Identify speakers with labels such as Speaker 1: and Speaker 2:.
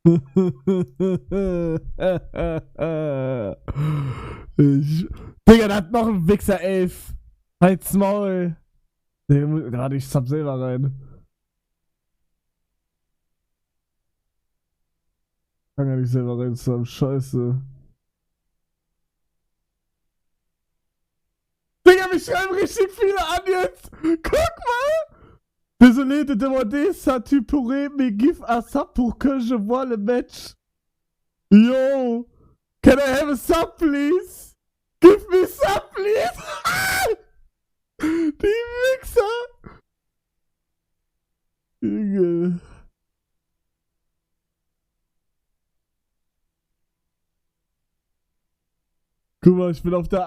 Speaker 1: Digga, da hat noch ein Wichser 11. Halt's Maul. Warte, ich zapp selber rein. Kann ja nicht selber rein zappen, scheiße. Digga, wir schreiben richtig viele an jetzt. Guck mal. Désolé de demander ça tu pourrais me give a sub pour que je vois le match. Yo. Can I have a sub, please? Give me sub, please. Die Wichser. Junge. Guck mal, ich bin auf der